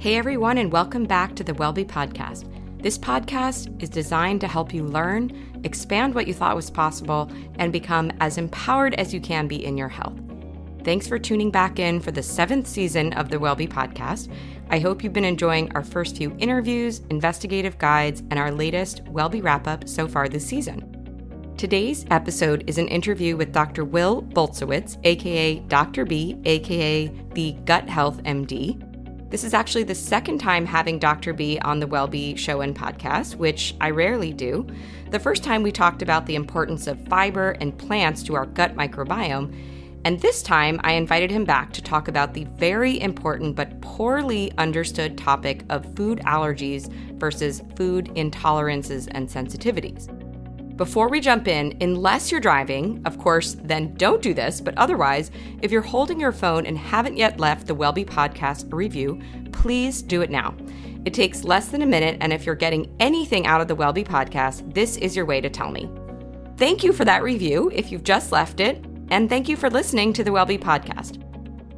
Hey everyone, and welcome back to the Wellbe podcast. This podcast is designed to help you learn, expand what you thought was possible, and become as empowered as you can be in your health. Thanks for tuning back in for the 7th season of the Wellbe podcast. I hope you've been enjoying our first few interviews, investigative guides, and our latest Wellbe wrap-up so far this season. Today's episode is an interview with Dr. Will Bulsiewicz, aka Dr. B, aka the Gut Health MD. This is actually the second time having Dr. B on the Wellbe show and podcast, which I rarely do. The first time we talked about the importance of fiber and plants to our gut microbiome, and this time I invited him back to talk about the very important but poorly understood topic of food allergies versus food intolerances and sensitivities. Before we jump in, unless you're driving, of course, then don't do this, but otherwise, if you're holding your phone and haven't yet left the Wellbe podcast a review, please do it now. It takes less than a minute, and if you're getting anything out of the Wellbe podcast, this is your way to tell me. Thank you for that review if you've just left it, and thank you for listening to the Wellbe podcast.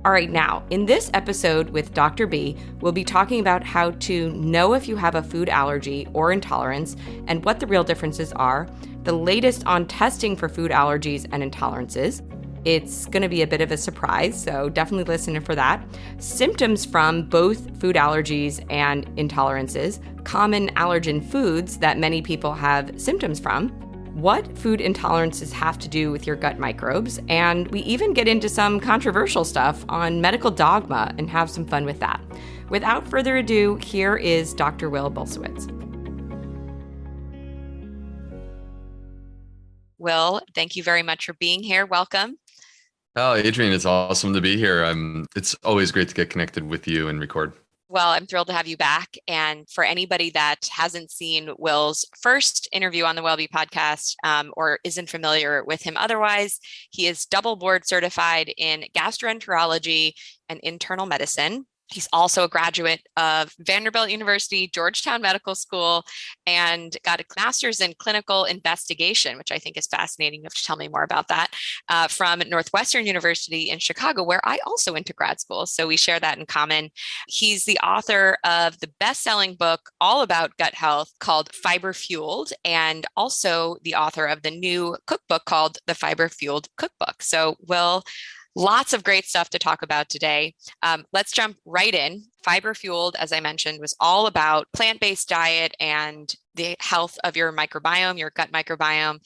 All right, now, in this episode with Dr. B, we'll be talking about how to know if you have a food allergy or intolerance and what the real differences are, the latest on testing for food allergies and intolerances. It's going to be a bit of a surprise, so definitely listen for that. Symptoms from both food allergies and intolerances, common allergen foods that many people have symptoms from, what food intolerances have to do with your gut microbes, and we even get into some controversial stuff on medical dogma and have some fun with that. Without further ado, here is Dr. Will Bulsiewicz. Will, thank you very much for being here. Welcome. Oh, Adrian, it's awesome to be here. It's always great to get connected with you and record. Well, I'm thrilled to have you back. And for anybody that hasn't seen Will's first interview on the Wellbe podcast or isn't familiar with him otherwise, he is double board certified in gastroenterology and internal medicine. He's also a graduate of Vanderbilt University, Georgetown Medical School, and got a master's in clinical investigation, which I think is fascinating. You have to tell me more about that, from Northwestern University in Chicago, where I also went to grad school. So we share that in common. He's the author of the best-selling book all about gut health called Fiber Fueled, and also the author of the new cookbook called the Fiber Fueled Cookbook. So Will, lots of great stuff to talk about today. Let's jump right in. Fiber Fueled, as I mentioned, was all about plant-based diet and the health of your microbiome, your gut microbiome.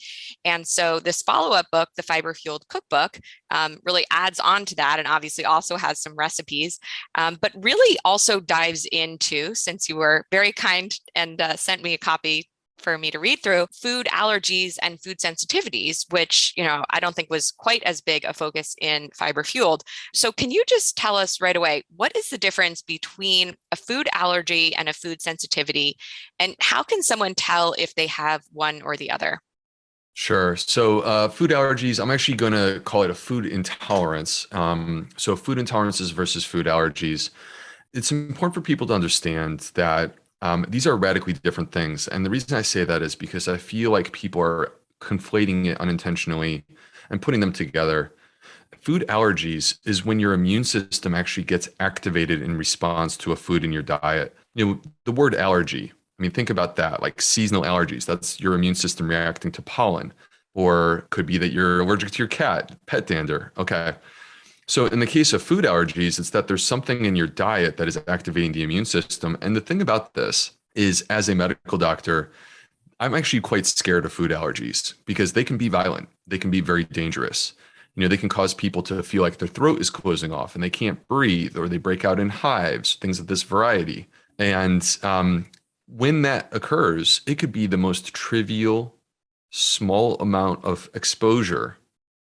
And so this follow-up book, the Fiber Fueled Cookbook, really adds on to that and obviously also has some recipes, but really also dives into, since you were very kind and sent me a copy for me to read through, food allergies and food sensitivities, which, I don't think was quite as big a focus in Fiber Fueled. So can you just tell us right away, what is the difference between a food allergy and a food sensitivity? And how can someone tell if they have one or the other? Sure. So food allergies, I'm actually going to call it a food intolerance. So food intolerances versus food allergies. It's important for people to understand that these are radically different things. And the reason I say that is because I feel like people are conflating it unintentionally and putting them together. Food allergies is when your immune system actually gets activated in response to a food in your diet. The word allergy, think about that, like seasonal allergies. That's your immune system reacting to pollen, or could be that you're allergic to your cat, pet dander. Okay. So in the case of food allergies, it's that there's something in your diet that is activating the immune system. And the thing about this is, as a medical doctor, I'm actually quite scared of food allergies because they can be violent. They can be very dangerous. They can cause people to feel like their throat is closing off and they can't breathe, or they break out in hives, things of this variety. And when that occurs, it could be the most trivial, small amount of exposure.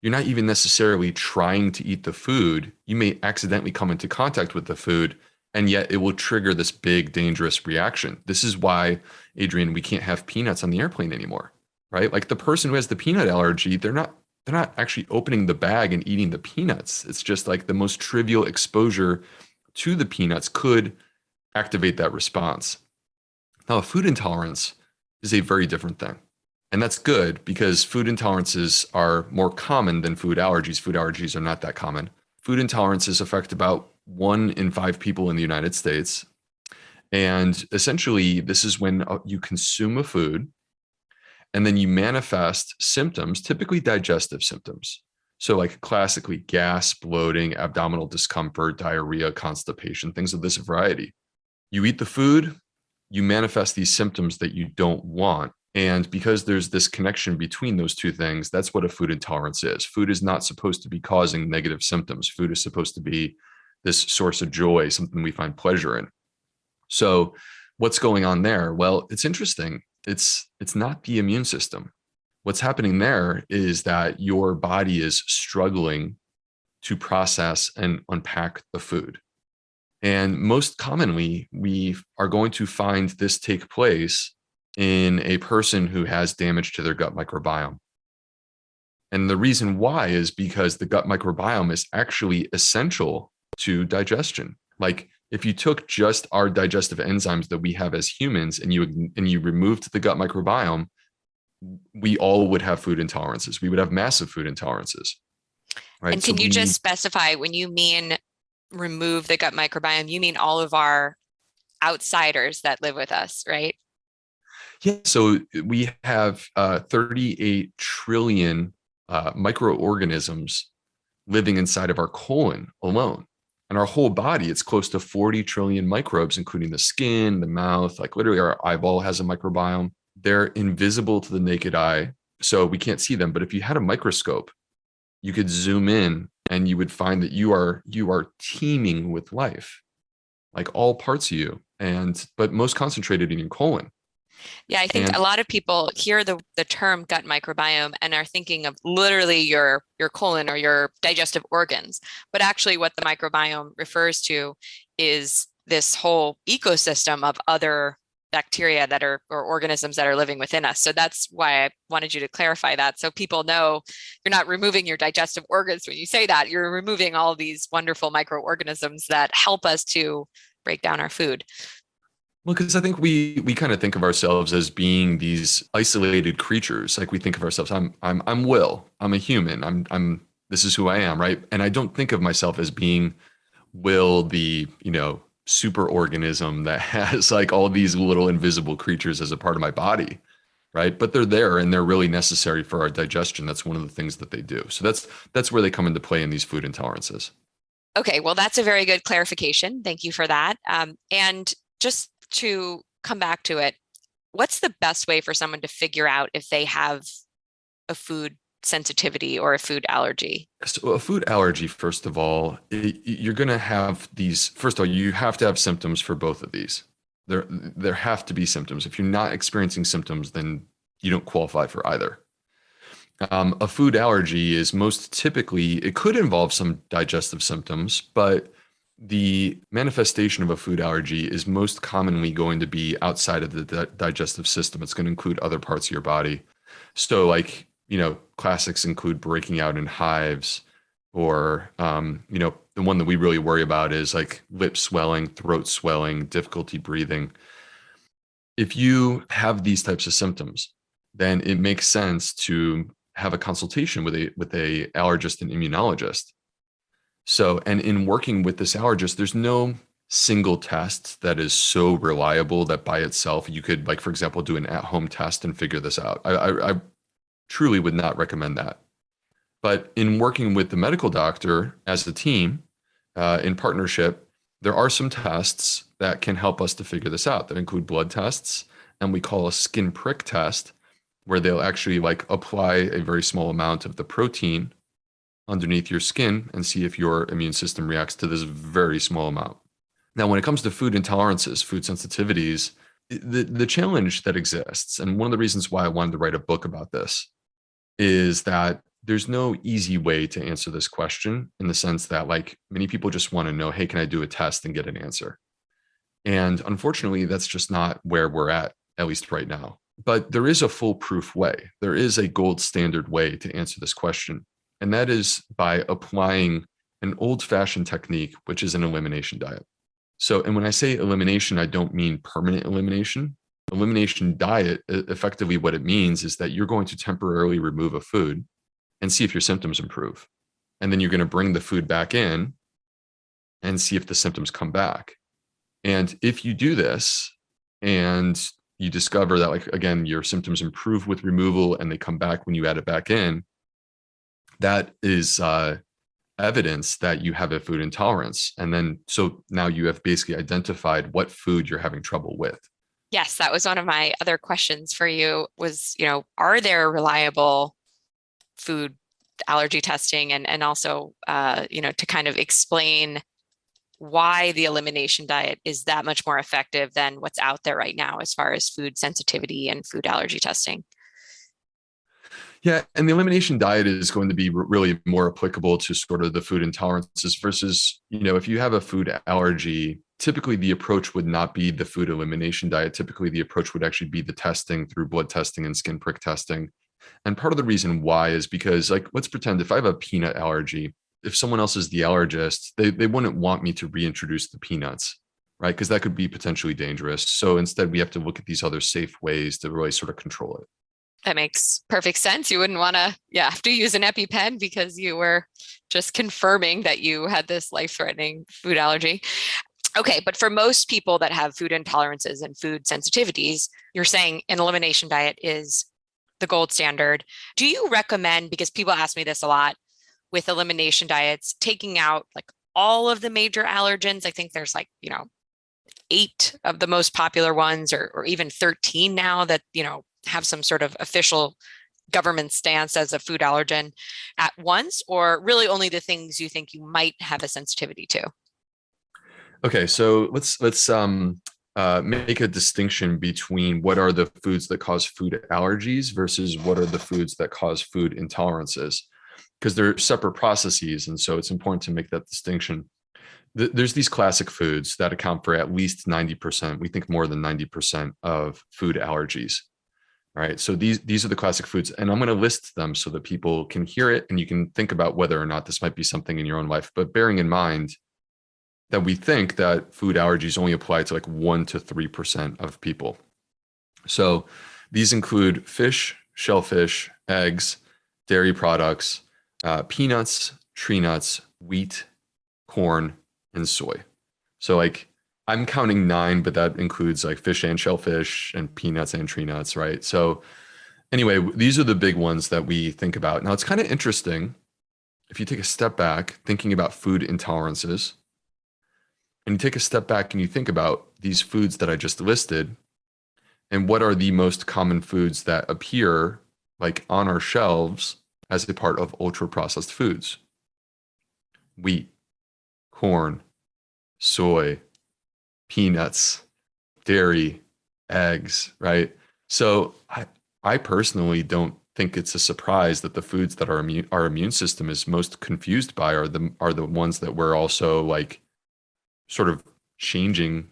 You're not even necessarily trying to eat the food. You may accidentally come into contact with the food, and yet it will trigger this big, dangerous reaction. This is why, Adrian, we can't have peanuts on the airplane anymore, right? Like the person who has the peanut allergy, they're not actually opening the bag and eating the peanuts. It's just like the most trivial exposure to the peanuts could activate that response. Now, a food intolerance is a very different thing. And that's good because food intolerances are more common than food allergies. Food allergies are not that common. Food intolerances affect about 1 in 5 people in the United States. And essentially, this is when you consume a food and then you manifest symptoms, typically digestive symptoms. So, like classically, gas, bloating, abdominal discomfort, diarrhea, constipation, things of this variety. You eat the food, you manifest these symptoms that you don't want. And because there's this connection between those two things, that's what a food intolerance is. Food is not supposed to be causing negative symptoms. Food is supposed to be this source of joy, something we find pleasure in. So, what's going on there? Well, it's interesting. It's not the immune system. What's happening there is that your body is struggling to process and unpack the food. And most commonly, we are going to find this take place in a person who has damage to their gut microbiome. And the reason why is because the gut microbiome is actually essential to digestion. Like if you took just our digestive enzymes that we have as humans and you removed the gut microbiome, we all would have food intolerances. We would have massive food intolerances. Right? And can you just specify, when you mean remove the gut microbiome, you mean all of our outsiders that live with us, right? Yeah. So we have 38 trillion microorganisms living inside of our colon alone. And our whole body, it's close to 40 trillion microbes, including the skin, the mouth, like literally our eyeball has a microbiome. They're invisible to the naked eye, so we can't see them. But if you had a microscope, you could zoom in and you would find that you are teeming with life, like all parts of you, but most concentrated in your colon. Yeah, I think a lot of people hear the term gut microbiome and are thinking of literally your colon or your digestive organs. But actually what the microbiome refers to is this whole ecosystem of other bacteria that are, or organisms that are living within us. So that's why I wanted you to clarify that. So people know you're not removing your digestive organs when you say that. You're removing all these wonderful microorganisms that help us to break down our food. Well, because I think we kind of think of ourselves as being these isolated creatures. Like we think of ourselves, I'm Will, I'm a human, I'm this is who I am, right? And I don't think of myself as being Will, the super organism that has like all these little invisible creatures as a part of my body, right? But they're there and they're really necessary for our digestion. That's one of the things that they do. So that's where they come into play in these food intolerances. Okay, well, that's a very good clarification. Thank you for that. And just to come back to it, what's the best way for someone to figure out if they have a food sensitivity or a food allergy? So a food allergy, first of all, you're going to have these. First of all, you have to have symptoms for both of these. There have to be symptoms. If you're not experiencing symptoms, then you don't qualify for either. A food allergy is most typically, it could involve some digestive symptoms, but the manifestation of a food allergy is most commonly going to be outside of the digestive system. It's going to include other parts of your body. So like, classics include breaking out in hives, or, the one that we really worry about is like lip swelling, throat swelling, difficulty breathing. If you have these types of symptoms, then it makes sense to have a consultation with a allergist and immunologist. So, and in working with this allergist, there's no single test that is so reliable that by itself you could, like, for example, do an at-home test and figure this out. I truly would not recommend that. But in working with the medical doctor as a team, in partnership, there are some tests that can help us to figure this out that include blood tests, and we call a skin prick test, where they'll actually like apply a very small amount of the protein underneath your skin and see if your immune system reacts to this very small amount. Now, when it comes to food intolerances, food sensitivities, the challenge that exists, and one of the reasons why I wanted to write a book about this, is that there's no easy way to answer this question, in the sense that like many people just want to know, hey, can I do a test and get an answer? And unfortunately, that's just not where we're at least right now. But there is a foolproof way. There is a gold standard way to answer this question. And that is by applying an old-fashioned technique, which is an elimination diet. So, and when I say elimination, I don't mean permanent elimination. Elimination diet, effectively what it means is that you're going to temporarily remove a food and see if your symptoms improve. And then you're going to bring the food back in and see if the symptoms come back. And if you do this and you discover that, like, again, your symptoms improve with removal and they come back when you add it back in, that is evidence that you have a food intolerance. And then, so now you have basically identified what food you're having trouble with. Yes, that was one of my other questions for you was, are there reliable food allergy testing and also, to kind of explain why the elimination diet is that much more effective than what's out there right now as far as food sensitivity and food allergy testing. Yeah, and the elimination diet is going to be really more applicable to sort of the food intolerances versus, if you have a food allergy, typically the approach would not be the food elimination diet. Typically the approach would actually be the testing through blood testing and skin prick testing. And part of the reason why is because, like, let's pretend if I have a peanut allergy, if someone else is the allergist, they wouldn't want me to reintroduce the peanuts, right? Because that could be potentially dangerous. So instead, we have to look at these other safe ways to really sort of control it. That makes perfect sense. You wouldn't want to, have to use an EpiPen because you were just confirming that you had this life-threatening food allergy. Okay, but for most people that have food intolerances and food sensitivities, you're saying an elimination diet is the gold standard. Do you recommend, because people ask me this a lot with elimination diets, taking out like all of the major allergens? I think there's 8 of the most popular ones, or even 13 now that, have some sort of official government stance as a food allergen at once, or really only the things you think you might have a sensitivity to? Okay, so let's make a distinction between what are the foods that cause food allergies versus what are the foods that cause food intolerances, because they're separate processes. And so it's important to make that distinction. There's these classic foods that account for at least 90%, we think more than 90% of food allergies, right? So these are the classic foods, and I'm going to list them so that people can hear it and you can think about whether or not this might be something in your own life, but bearing in mind that we think that food allergies only apply to like 1 to 3% of people. So these include fish, shellfish, eggs, dairy products, peanuts, tree nuts, wheat, corn, and soy. So like I'm counting 9, but that includes like fish and shellfish and peanuts and tree nuts, right? So anyway, these are the big ones that we think about. Now it's kind of interesting if you take a step back thinking about food intolerances, and you take a step back and you think about these foods that I just listed and what are the most common foods that appear like on our shelves as a part of ultra processed foods: wheat, corn, soy, peanuts, dairy, eggs, right? So I personally don't think it's a surprise that the foods that our immune system is most confused by are the ones that we're also like sort of changing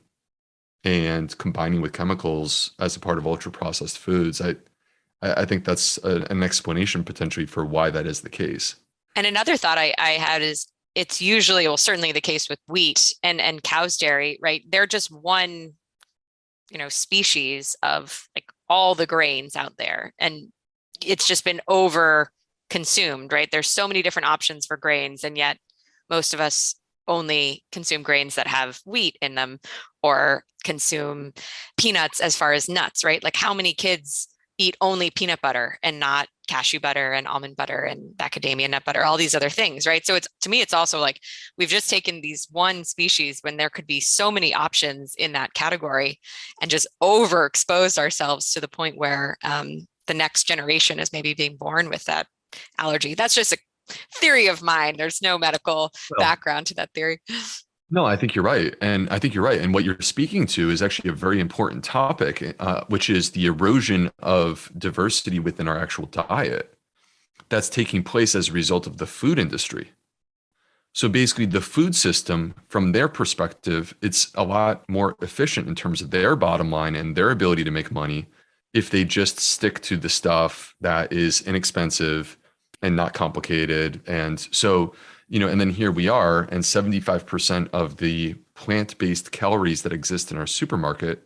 and combining with chemicals as a part of ultra processed foods. I think that's an explanation potentially for why that is the case. And another thought I had is it's usually, well, certainly the case with wheat and cow's dairy, right? They're just one, species of like all the grains out there. And it's just been over consumed, right? There's so many different options for grains, and yet most of us only consume grains that have wheat in them, or consume peanuts as far as nuts, right? Like how many kids eat only peanut butter and not cashew butter and almond butter and macadamia nut butter, all these other things, right? So to me, it's also like we've just taken these one species when there could be so many options in that category and just overexposed ourselves to the point where the next generation is maybe being born with that allergy. That's just a theory of mine. There's no medical background to that theory. No, I think you're right. And I think you're right. And what you're speaking to is actually a very important topic, which is the erosion of diversity within our actual diet that's taking place as a result of the food industry. So basically the food system, from their perspective, it's a lot more efficient in terms of their bottom line and their ability to make money if they just stick to the stuff that is inexpensive and not complicated. And so, and then here we are, and 75% of the plant-based calories that exist in our supermarket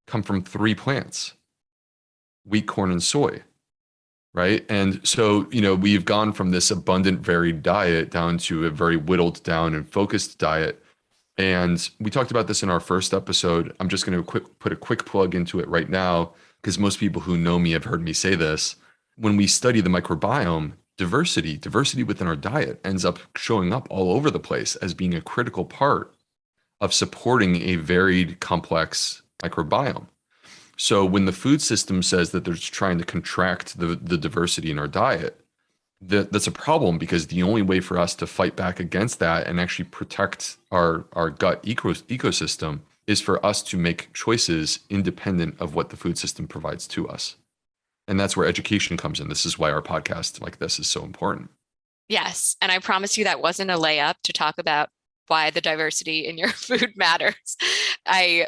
come from 3 plants: wheat, corn, and soy, right? And so, we've gone from this abundant, varied diet down to a very whittled down and focused diet. And we talked about this in our first episode. I'm just going to put a quick plug into it right now because most people who know me have heard me say this. When we study the microbiome, diversity within our diet ends up showing up all over the place as being a critical part of supporting a varied, complex microbiome. So when the food system says that they're trying to contract the diversity in our diet, that's a problem because the only way for us to fight back against that and actually protect our gut ecosystem is for us to make choices independent of what the food system provides to us. And that's where education comes in. This is why our podcast like this is so important. Yes. And I promise you that wasn't a layup to talk about why the diversity in your food matters. I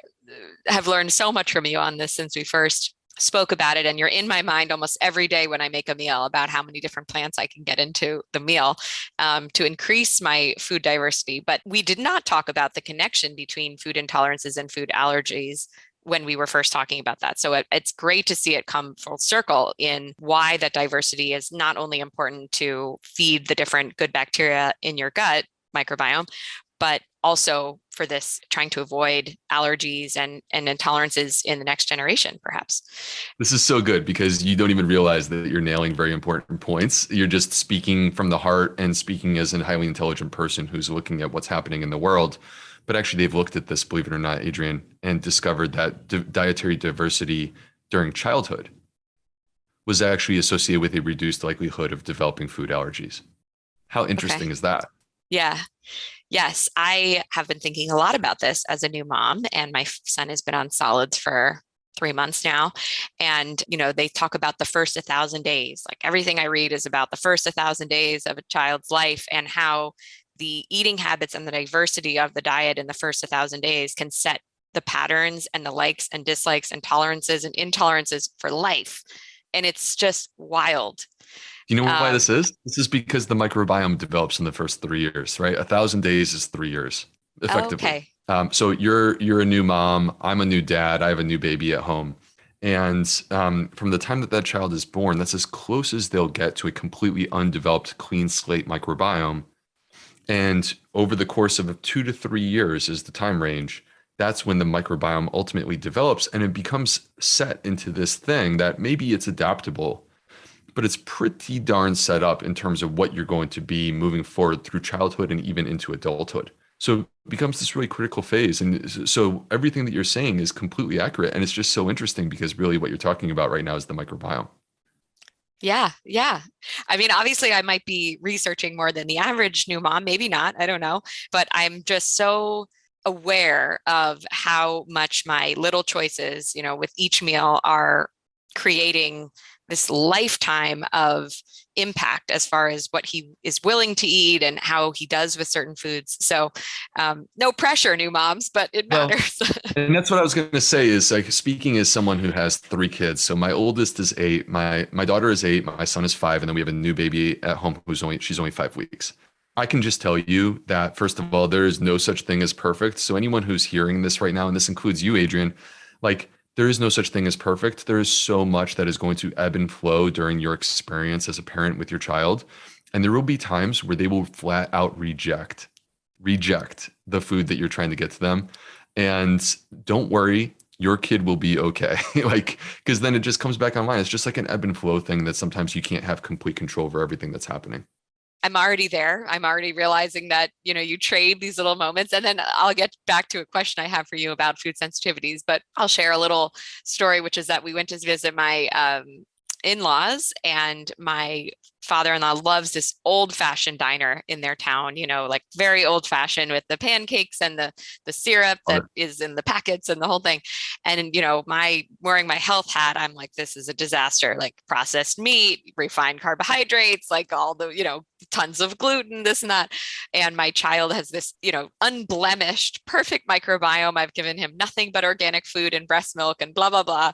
have learned so much from you on this since we first spoke about it. And you're in my mind almost every day when I make a meal about how many different plants I can get into the meal to increase my food diversity. But we did not talk about the connection between food intolerances and food allergies when we were first talking about that. So it's great to see it come full circle in why that diversity is not only important to feed the different good bacteria in your gut microbiome, but also for this trying to avoid allergies and intolerances in the next generation, perhaps. This is so good because you don't even realize that you're nailing very important points. You're just speaking from the heart and speaking as a highly intelligent person who's looking at what's happening in the world. But actually, they've looked at this, believe it or not, Adrian, and discovered that dietary diversity during childhood was actually associated with a reduced likelihood of developing food allergies. How interesting is that? Yeah. Yes, I have been thinking a lot about this as a new mom, and my son has been on solids for 3 months now. And, they talk about the first 1,000 days. Like everything I read is about the first 1,000 days of a child's life and how the eating habits and the diversity of the diet in the first 1,000 days can set the patterns and the likes and dislikes and tolerances and intolerances for life. And it's just wild. You know why this is? This is because the microbiome develops in the first 3 years, right? 1,000 days is 3 years, effectively. Okay. So you're a new mom. I'm a new dad. I have a new baby at home. And from the time that child is born, that's as close as they'll get to a completely undeveloped, clean slate microbiome. And over the course of 2 to 3 years is the time range. That's when the microbiome ultimately develops and it becomes set into this thing that maybe it's adaptable, but it's pretty darn set up in terms of what you're going to be moving forward through childhood and even into adulthood. So it becomes this really critical phase. And so everything that you're saying is completely accurate. And it's just so interesting because really what you're talking about right now is the microbiome. Yeah. Yeah. I mean, obviously I might be researching more than the average new mom, maybe not, I don't know, but I'm just so aware of how much my little choices, with each meal are creating this lifetime of impact as far as what he is willing to eat and how he does with certain foods. So no pressure, new moms, but it matters. Well, and that's what I was going to say is like speaking as someone who has 3 kids. So my oldest is 8, my daughter is 8, my son is 5, and then we have a new baby at home she's only 5 weeks. I can just tell you that, first of all, there is no such thing as perfect. So anyone who's hearing this right now, and this includes you, Adrian, like there is no such thing as perfect. There is so much that is going to ebb and flow during your experience as a parent with your child. And there will be times where they will flat out reject the food that you're trying to get to them. And don't worry, your kid will be okay. Because then it just comes back online. It's just like an ebb and flow thing that sometimes you can't have complete control over everything that's happening. I'm already there. I'm already realizing that, you trade these little moments. And then I'll get back to a question I have for you about food sensitivities, but I'll share a little story, which is that we went to visit my in-laws, and my father-in-law loves this old-fashioned diner in their town, like very old-fashioned with the pancakes and the syrup that is in the packets and the whole thing. And, my wearing my health hat, I'm like, this is a disaster, like processed meat, refined carbohydrates, like all the, tons of gluten, this and that. And my child has this, unblemished, perfect microbiome. I've given him nothing but organic food and breast milk and blah, blah, blah.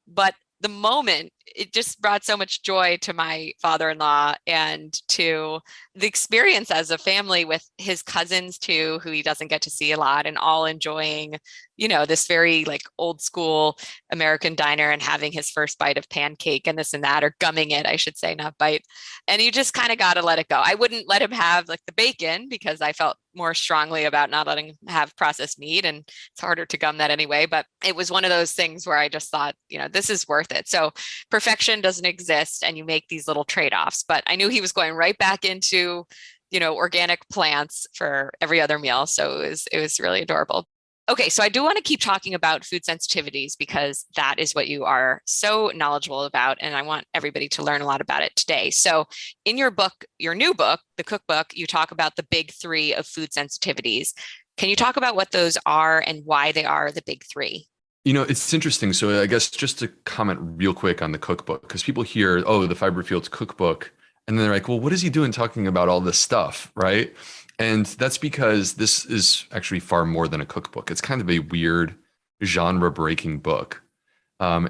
But the moment, it just brought so much joy to my father-in-law and to the experience as a family with his cousins too, who he doesn't get to see a lot, and all enjoying, this very like old school American diner and having his first bite of pancake and this and that, or gumming it, I should say, not bite. And you just kind of got to let it go. I wouldn't let him have like the bacon because I felt, more strongly about not letting him have processed meat, and it's harder to gum that anyway. But it was one of those things where I just thought, this is worth it. So perfection doesn't exist, and you make these little trade-offs. But I knew he was going right back into, organic plants for every other meal. So it was really adorable. Okay, so I do want to keep talking about food sensitivities because that is what you are so knowledgeable about, and I want everybody to learn a lot about it today. So in your book, your new book, the cookbook, you talk about the big three of food sensitivities. Can you talk about what those are and why they are the big three? It's interesting. So I guess just to comment real quick on the cookbook, because people hear, oh, the Fiber Fields cookbook, and then they're like, well, what is he doing talking about all this stuff, right? And that's because this is actually far more than a cookbook. It's kind of a weird genre-breaking book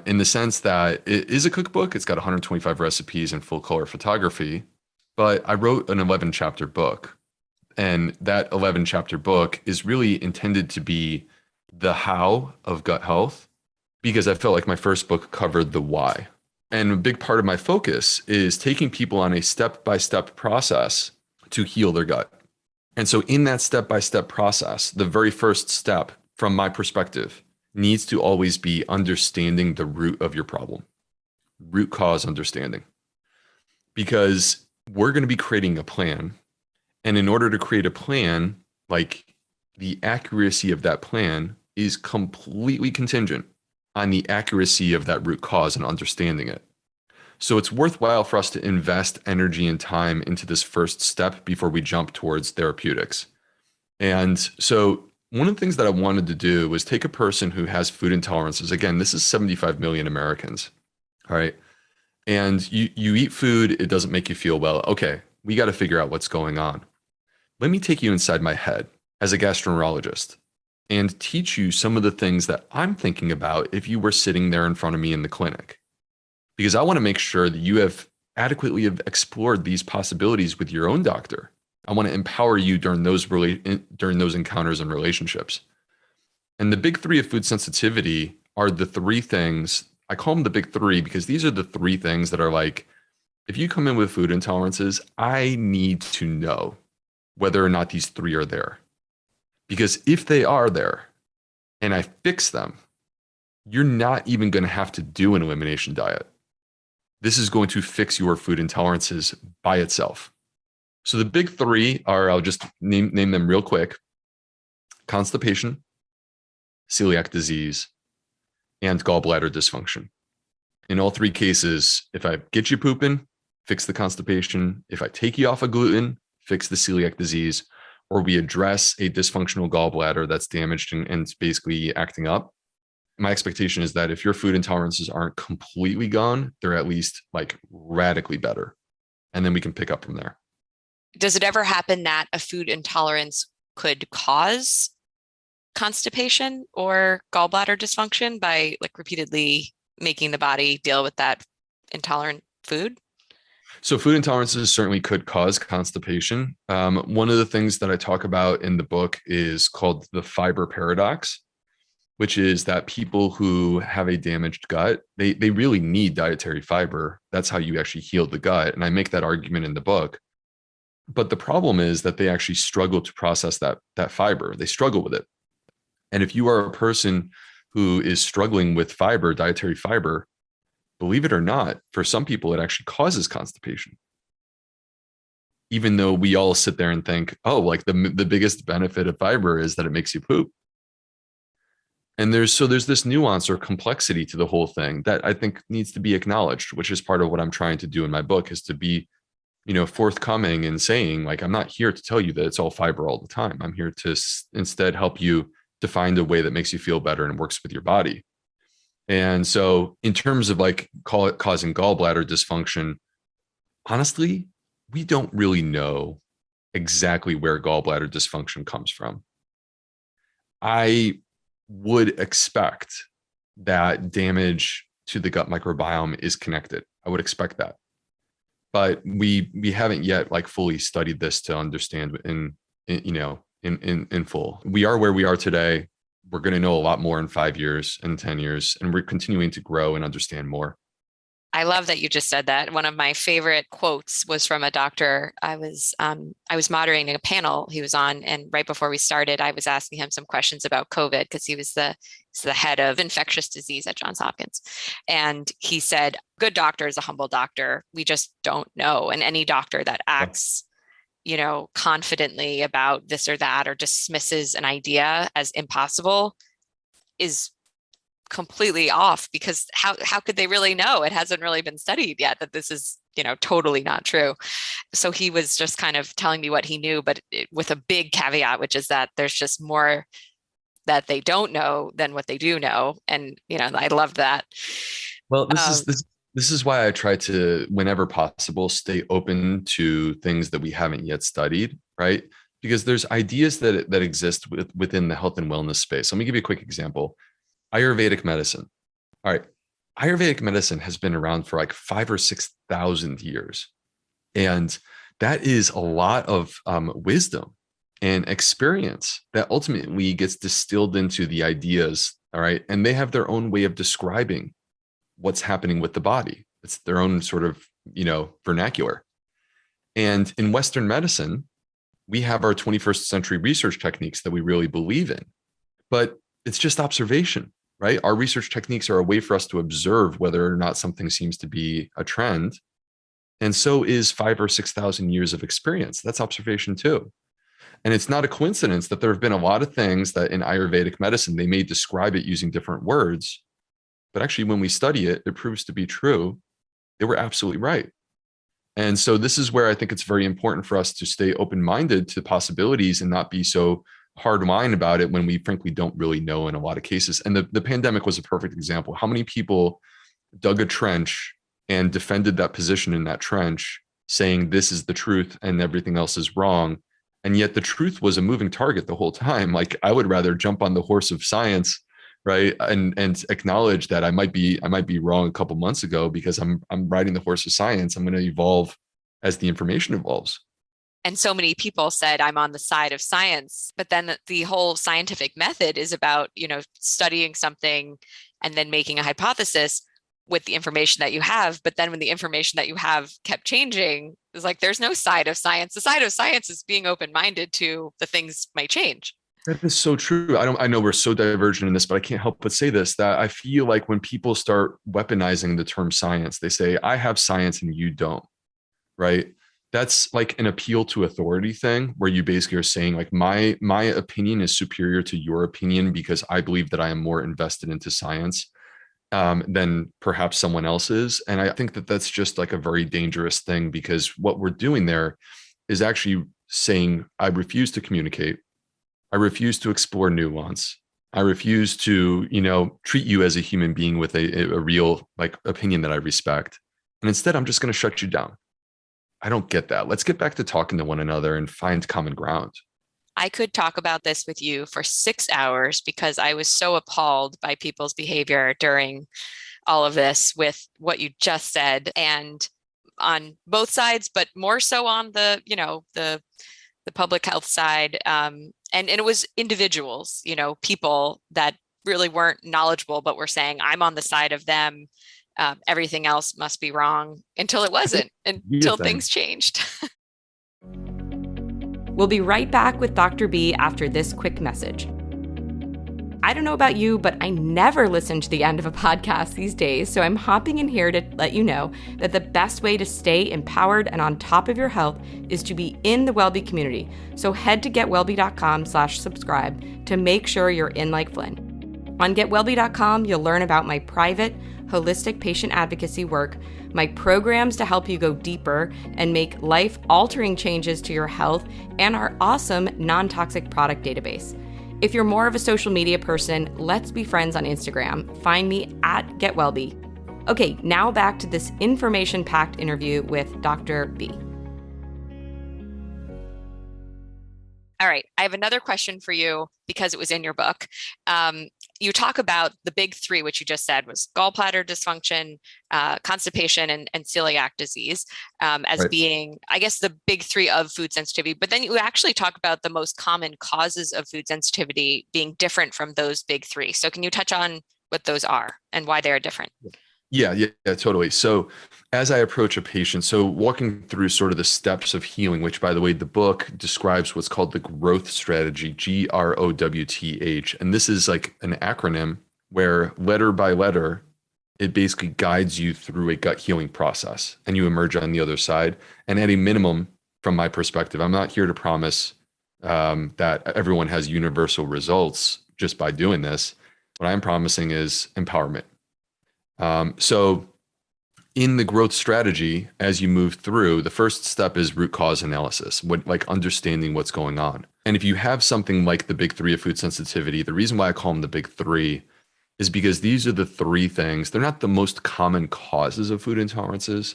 in the sense that it is a cookbook. It's got 125 recipes and full color photography, but I wrote an 11-chapter book. And that 11-chapter book is really intended to be the how of gut health, because I felt like my first book covered the why. And a big part of my focus is taking people on a step-by-step process to heal their gut. And so in that step-by-step process, the very first step from my perspective needs to always be understanding the root of your problem, root cause understanding, because we're going to be creating a plan. And in order to create a plan, like the accuracy of that plan is completely contingent on the accuracy of that root cause and understanding it. So it's worthwhile for us to invest energy and time into this first step before we jump towards therapeutics. And so one of the things that I wanted to do was take a person who has food intolerances. Again, this is 75 million Americans, all right? And you eat food, it doesn't make you feel well. Okay, we got to figure out what's going on. Let me take you inside my head as a gastroenterologist and teach you some of the things that I'm thinking about if you were sitting there in front of me in the clinic. Because I want to make sure that you have adequately explored these possibilities with your own doctor. I want to empower you during those encounters and relationships. And the big three of food sensitivity are the three things. I call them the big three because these are the three things that are like, if you come in with food intolerances, I need to know whether or not these three are there. Because if they are there and I fix them, you're not even going to have to do an elimination diet. This is going to fix your food intolerances by itself. So the big three are, I'll just name them real quick: constipation, celiac disease, and gallbladder dysfunction. In all three cases, if I get you pooping, fix the constipation. If I take you off of gluten, fix the celiac disease, or we address a dysfunctional gallbladder that's damaged and basically acting up. My expectation is that if your food intolerances aren't completely gone, they're at least like radically better. And then we can pick up from there. Does it ever happen that a food intolerance could cause constipation or gallbladder dysfunction by like repeatedly making the body deal with that intolerant food? So food intolerances certainly could cause constipation. One of the things that I talk about in the book is called the fiber paradox, which is that people who have a damaged gut, they really need dietary fiber. That's how you actually heal the gut. And I make that argument in the book. But the problem is that they actually struggle to process that fiber. They struggle with it. And if you are a person who is struggling with fiber, dietary fiber, believe it or not, for some people, it actually causes constipation. Even though we all sit there and think, oh, like the biggest benefit of fiber is that it makes you poop. And there's this nuance or complexity to the whole thing that I think needs to be acknowledged, which is part of what I'm trying to do in my book, is to be, forthcoming and saying, like, I'm not here to tell you that it's all fiber all the time. I'm here to instead help you to find a way that makes you feel better and works with your body. And so in terms of like causing gallbladder dysfunction, honestly, we don't really know exactly where gallbladder dysfunction comes from. I would expect that damage to the gut microbiome is connected. I would expect that. But we haven't yet like fully studied this to understand in full. We are where we are today. We're going to know a lot more in 5 years and 10 years, and we're continuing to grow and understand more. I love that you just said that. One of my favorite quotes was from a doctor. I was moderating a panel he was on, and right before we started, I was asking him some questions about COVID because he's the head of infectious disease at Johns Hopkins. And he said, "Good doctor is a humble doctor. We just don't know. And any doctor that acts, confidently about this or that, or dismisses an idea as impossible is completely off, because how could they really know? It hasn't really been studied yet that this is, totally not true." So he was just kind of telling me what he knew, but with a big caveat, which is that there's just more that they don't know than what they do know. And, I loved that. Well, this is why I try to, whenever possible, stay open to things that we haven't yet studied, right? Because there's ideas that exist within the health and wellness space. Let me give you a quick example. Ayurvedic medicine. All right. Ayurvedic medicine has been around for like 5,000 or 6,000 years. And that is a lot of wisdom and experience that ultimately gets distilled into the ideas. All right. And they have their own way of describing what's happening with the body. It's their own sort of, vernacular. And in Western medicine, we have our 21st century research techniques that we really believe in, but it's just observation. Right? Our research techniques are a way for us to observe whether or not something seems to be a trend. And so is 5,000 or 6,000 years of experience. That's observation too. And it's not a coincidence that there have been a lot of things that in Ayurvedic medicine, they may describe it using different words, but actually when we study it, it proves to be true. They were absolutely right. And so this is where I think it's very important for us to stay open-minded to possibilities and not be so hard line about it when we frankly don't really know in a lot of cases. And the pandemic was a perfect example. How many people dug a trench and defended that position in that trench, saying this is the truth and everything else is wrong? And yet the truth was a moving target the whole time. Like, I would rather jump on the horse of science, right? And acknowledge that I might be wrong a couple months ago, because I'm riding the horse of science. I'm going to evolve as the information evolves. And so many people said, I'm on the side of science, but then the whole scientific method is about, studying something and then making a hypothesis with the information that you have. But then when the information that you have kept changing, it's like, there's no side of science. The side of science is being open-minded to the things might change. That is so true. I know we're so divergent in this, but I can't help but say this, that I feel like when people start weaponizing the term science, they say, I have science and you don't, right? That's like an appeal to authority thing, where you basically are saying, like, my opinion is superior to your opinion because I believe that I am more invested into science than perhaps someone else is. And I think that that's just like a very dangerous thing, because what we're doing there is actually saying, I refuse to communicate. I refuse to explore nuance. I refuse to, treat you as a human being with a real opinion that I respect. And instead, I'm just going to shut you down. I don't get that. Let's get back to talking to one another and find common ground. I could talk about this with you for 6 hours, because I was so appalled by people's behavior during all of this with what you just said, and on both sides, but more so on the public health side. And it was individuals, people that really weren't knowledgeable, but were saying, I'm on the side of them. Everything else must be wrong, until it wasn't, until things changed. We'll be right back with Dr. B after this quick message. I don't know about you, but I never listen to the end of a podcast these days, so I'm hopping in here to let you know that the best way to stay empowered and on top of your health is to be in the WellBe community. So head to getwellbe.com/subscribe to make sure you're in like Flynn. On getwellbe.com, you'll learn about my private, holistic patient advocacy work, my programs to help you go deeper and make life-altering changes to your health, and our awesome non-toxic product database. If you're more of a social media person, let's be friends on Instagram. Find me at getwellbe. Okay, now back to this information-packed interview with Dr. B. All right, I have another question for you, because it was in your book. You talk about the big three, which you just said was gallbladder dysfunction, constipation, and celiac disease as right. being, I guess, the big three of food sensitivity. But then you actually talk about the most common causes of food sensitivity being different from those big three. So can you touch on what those are and why they're different? Yeah, totally. So as I approach a patient, so walking through sort of the steps of healing, which by the way, the book describes what's called the growth strategy, GROWTH. And this is like an acronym where letter by letter, it basically guides you through a gut healing process and you emerge on the other side. And at a minimum, from my perspective, I'm not here to promise that everyone has universal results just by doing this. What I'm promising is empowerment. So in the growth strategy, as you move through, the first step is root cause analysis, like understanding what's going on. And if you have something like the big three of food sensitivity, the reason why I call them the big three is because these are the three things. They're not the most common causes of food intolerances.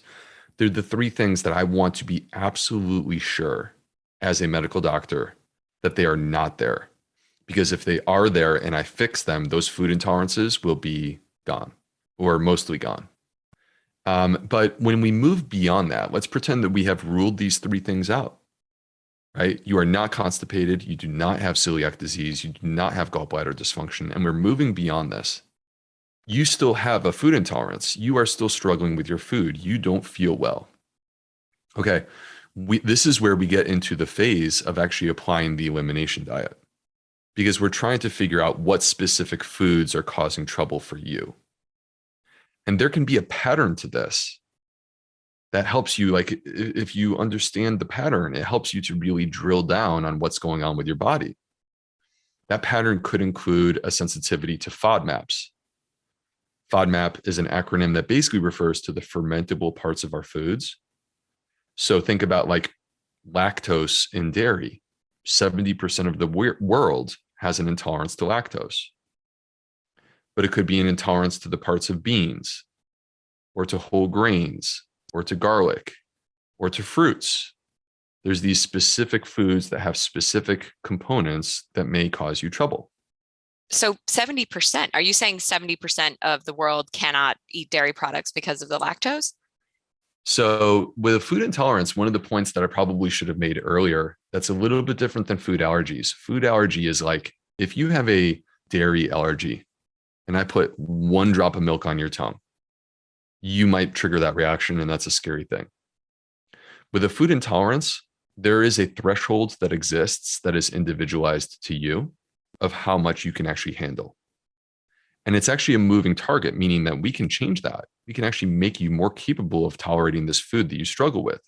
They're the three things that I want to be absolutely sure as a medical doctor that they are not there. Because if they are there and I fix them, those food intolerances will be gone or mostly gone. But when we move beyond that, let's pretend that we have ruled these three things out, right? You are not constipated. You do not have celiac disease. You do not have gallbladder dysfunction. And we're moving beyond this. You still have a food intolerance. You are still struggling with your food. You don't feel well. Okay. This is where we get into the phase of actually applying the elimination diet because we're trying to figure out what specific foods are causing trouble for you. And there can be a pattern to this that helps you. Like if you understand the pattern, it helps you to really drill down on what's going on with your body. That pattern could include a sensitivity to FODMAPs. FODMAP is an acronym that basically refers to the fermentable parts of our foods. So think about like lactose in dairy. 70% of the world has an intolerance to lactose. But it could be an intolerance to the parts of beans or to whole grains or to garlic or to fruits. There's these specific foods that have specific components that may cause you trouble. So 70%, are you saying 70% of the world cannot eat dairy products because of the lactose? So with a food intolerance, one of the points that I probably should have made earlier, that's a little bit different than food allergies. Food allergy is like if you have a dairy allergy, and I put one drop of milk on your tongue, you might trigger that reaction, and that's a scary thing. With a food intolerance, there is a threshold that exists that is individualized to you of how much you can actually handle. And it's actually a moving target, meaning that we can change that. We can actually make you more capable of tolerating this food that you struggle with.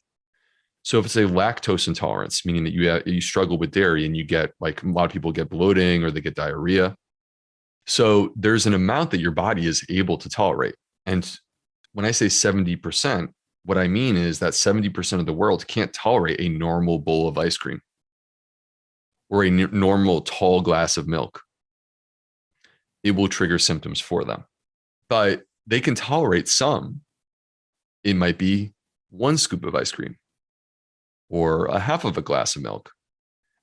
So if it's a lactose intolerance, meaning that you struggle with dairy and you get, like a lot of people get bloating or they get diarrhea, so there's an amount that your body is able to tolerate. And when I say 70%, what I mean is that 70% of the world can't tolerate a normal bowl of ice cream or a normal tall glass of milk. It will trigger symptoms for them. But they can tolerate some. It might be one scoop of ice cream or a half of a glass of milk.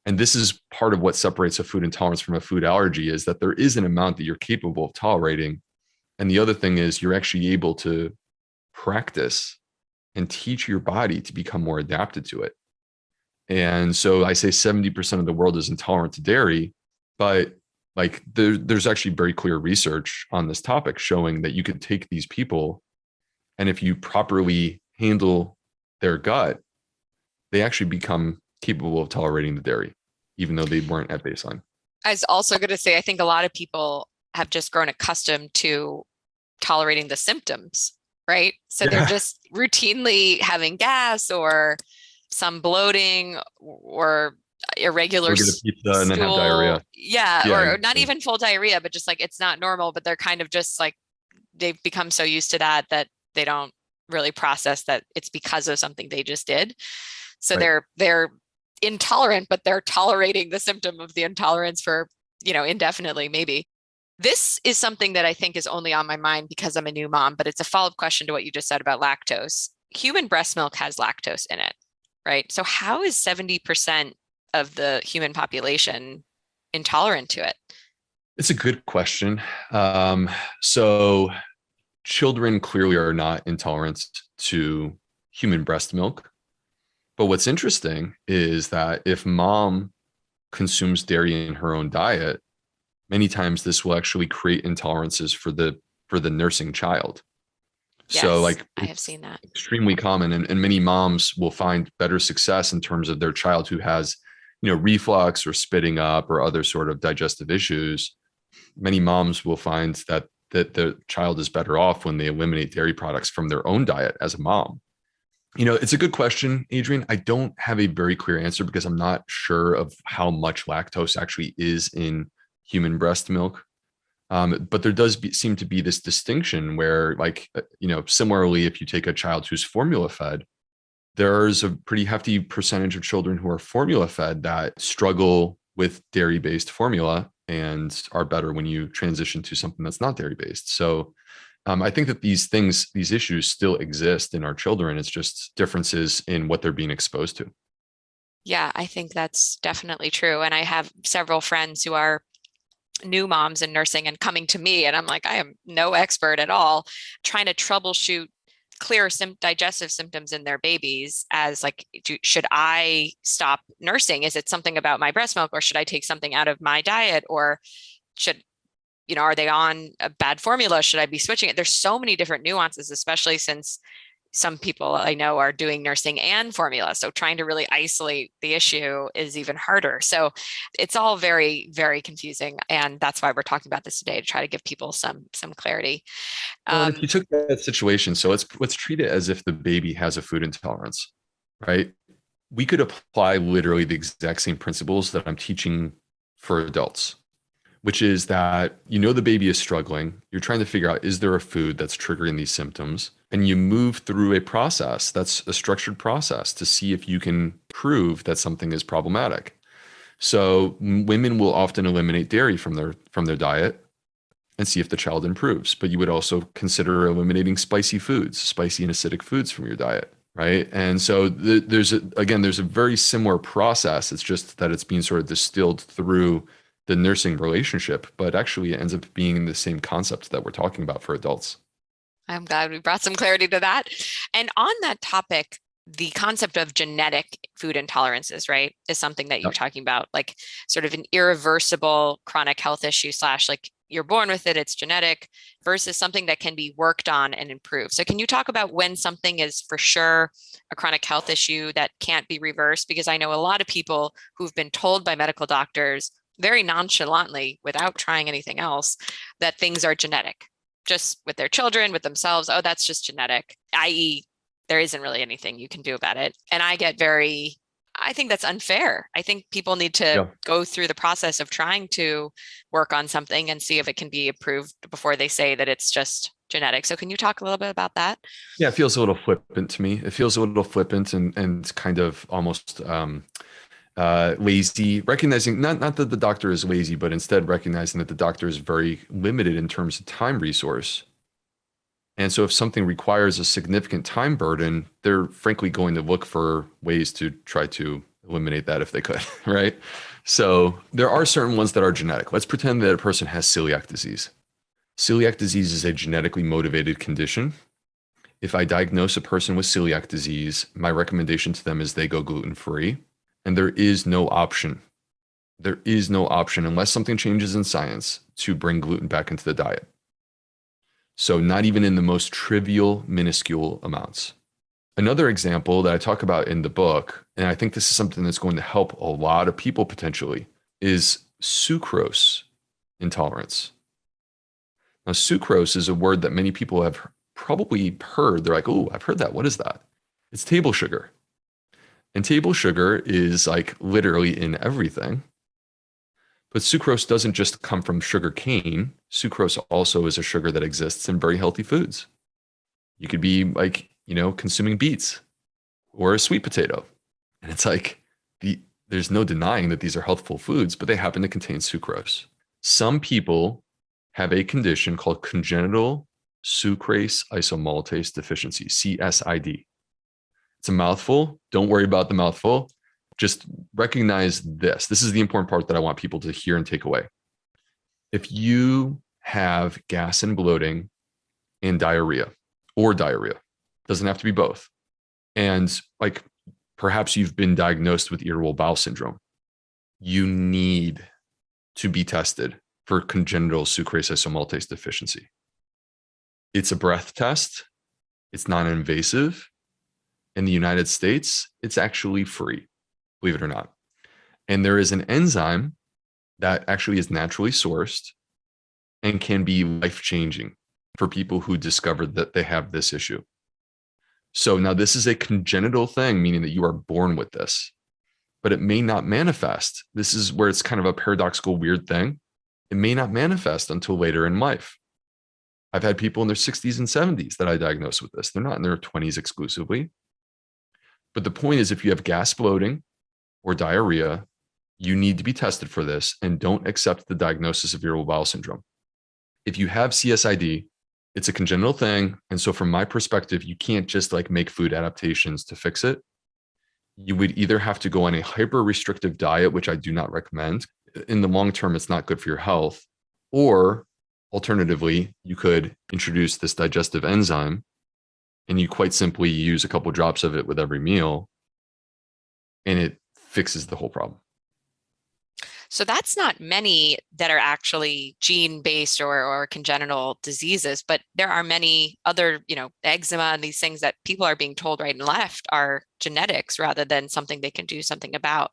And this is part of what separates a food intolerance from a food allergy is that there is an amount that you're capable of tolerating. And the other thing is you're actually able to practice and teach your body to become more adapted to it. And so I say 70% of the world is intolerant to dairy, but like there's actually very clear research on this topic showing that you could take these people and if you properly handle their gut, they actually become capable of tolerating the dairy, even though they weren't at baseline. I was also going to say, I think a lot of people have just grown accustomed to tolerating the symptoms, right? So they're just routinely having gas or some bloating or irregular get a pizza and then have diarrhea. Yeah, or not even full diarrhea, but just like it's not normal, but they're kind of just like they've become so used to that they don't really process that it's because of something they just did. So they're intolerant, but they're tolerating the symptom of the intolerance for, indefinitely, maybe. This is something that I think is only on my mind because I'm a new mom, but it's a follow-up question to what you just said about lactose. Human breast milk has lactose in it, right? So how is 70% of the human population intolerant to it? It's a good question. So children clearly are not intolerant to human breast milk. But what's interesting is that if mom consumes dairy in her own diet, many times this will actually create intolerances for the nursing child. So Yes, like I have it's seen that. extremely common, and many moms will find better success in terms of their child who has, reflux or spitting up or other sort of digestive issues. Many moms will find that the child is better off when they eliminate dairy products from their own diet as a mom. It's a good question, Adrian. I don't have a very clear answer because I'm not sure of how much lactose actually is in human breast milk. But there does seem to be this distinction where, like, similarly, if you take a child who's formula fed, there's a pretty hefty percentage of children who are formula fed that struggle with dairy based formula and are better when you transition to something that's not dairy based. So I think that these issues still exist in our children. It's just differences in what they're being exposed to. Yeah, I think that's definitely true. And I have several friends who are new moms in nursing and coming to me, and I'm like, I am no expert at all, trying to troubleshoot clear digestive symptoms in their babies as like, should I stop nursing? Is it something about my breast milk, or should I take something out of my diet, or should, are they on a bad formula? Should I be switching it? There's so many different nuances, especially since some people I know are doing nursing and formula. So trying to really isolate the issue is even harder. So it's all very, very confusing. And that's why we're talking about this today, to try to give people some clarity. Well, if you took that situation, so let's treat it as if the baby has a food intolerance, right? We could apply literally the exact same principles that I'm teaching for adults, which is that the baby is struggling. You're trying to figure out, is there a food that's triggering these symptoms? And you move through a process that's a structured process to see if you can prove that something is problematic. So women will often eliminate dairy from their diet and see if the child improves. But you would also consider eliminating spicy and acidic foods from your diet, right? And so there's a very similar process. It's just that it's being sort of distilled through the nursing relationship, but actually it ends up being the same concept that we're talking about for adults. I'm glad we brought some clarity to that. And on that topic, the concept of genetic food intolerances, right, is something that you were talking about, like sort of an irreversible chronic health issue / like you're born with it, it's genetic, versus something that can be worked on and improved. So can you talk about when something is for sure a chronic health issue that can't be reversed? Because I know a lot of people who've been told by medical doctors very nonchalantly, without trying anything else, that things are genetic, just with their children, with themselves. Oh, that's just genetic, i.e., there isn't really anything you can do about it. And I think that's unfair. I think people need to go through the process of trying to work on something and see if it can be improved before they say that it's just genetic. So can you talk a little bit about that? Yeah, it feels a little flippant to me. It feels a little flippant and kind of almost lazy, recognizing not that the doctor is lazy, but instead recognizing that the doctor is very limited in terms of time resource. And so if something requires a significant time burden, they're frankly going to look for ways to try to eliminate that if they could, right? So there are certain ones that are genetic. Let's pretend that a person has celiac disease. Celiac disease is a genetically motivated condition. If I diagnose a person with celiac disease, my recommendation to them is they go gluten-free. And there is no option. There is no option unless something changes in science to bring gluten back into the diet. So not even in the most trivial, minuscule amounts. Another example that I talk about in the book, and I think this is something that's going to help a lot of people potentially, is sucrose intolerance. Now, sucrose is a word that many people have probably heard. They're like, oh, I've heard that. What is that? It's table sugar. And table sugar is like literally in everything. But sucrose doesn't just come from sugar cane. Sucrose also is a sugar that exists in very healthy foods. You could be like, consuming beets or a sweet potato. And it's like, there's no denying that these are healthful foods, but they happen to contain sucrose. Some people have a condition called congenital sucrase isomaltase deficiency, CSID. It's a mouthful. Don't worry about the mouthful. Just recognize this. This is the important part that I want people to hear and take away. If you have gas and bloating and diarrhea, doesn't have to be both. And like perhaps you've been diagnosed with irritable bowel syndrome, you need to be tested for congenital sucrase isomaltase deficiency. It's a breath test. It's non-invasive. In the United States, it's actually free, believe it or not. And there is an enzyme that actually is naturally sourced and can be life-changing for people who discovered that they have this issue. So now this is a congenital thing, meaning that you are born with this, but it may not manifest. This is where it's kind of a paradoxical, weird thing. It may not manifest until later in life. I've had people in their 60s and 70s that I diagnosed with this. They're not in their 20s exclusively. But the point is, if you have gas bloating or diarrhea, you need to be tested for this and don't accept the diagnosis of irritable bowel syndrome. If you have CSID, it's a congenital thing. And so from my perspective, you can't just like make food adaptations to fix it. You would either have to go on a hyper restrictive diet, which I do not recommend. In the long term, it's not good for your health. Or alternatively, you could introduce this digestive enzyme and you quite simply use a couple of drops of it with every meal and it fixes the whole problem. So that's not many that are actually gene-based or congenital diseases, but there are many other, eczema and these things that people are being told right and left are genetics rather than something they can do something about.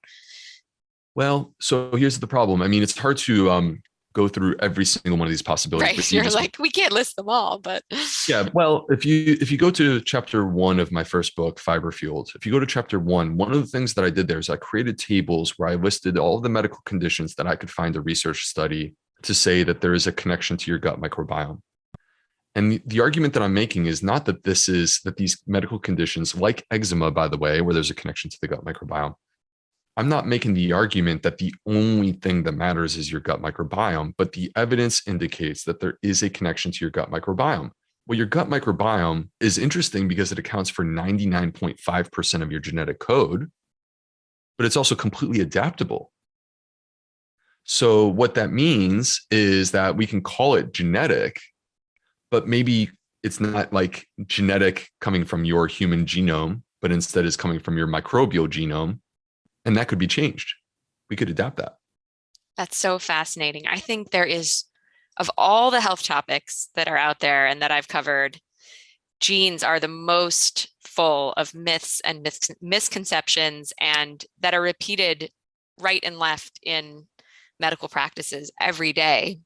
Well, so here's the problem. I mean, it's hard to go through every single one of these possibilities. Right. You're like, we can't list them all, but yeah. Well, if you go to chapter 1 of my first book, Fiber Fueled, if you go to chapter 1, one of the things that I did there is I created tables where I listed all of the medical conditions that I could find a research study to say that there is a connection to your gut microbiome. And the argument that I'm making is not that these medical conditions, like eczema, by the way, where there's a connection to the gut microbiome. I'm not making the argument that the only thing that matters is your gut microbiome, but the evidence indicates that there is a connection to your gut microbiome. Well, your gut microbiome is interesting because it accounts for 99.5% of your genetic code, but it's also completely adaptable. So what that means is that we can call it genetic, but maybe it's not like genetic coming from your human genome, but instead is coming from your microbial genome. And that could be changed. We could adapt that. That's so fascinating. I think there is, of all the health topics that are out there and that I've covered, genes are the most full of myths and misconceptions and that are repeated right and left in medical practices every day.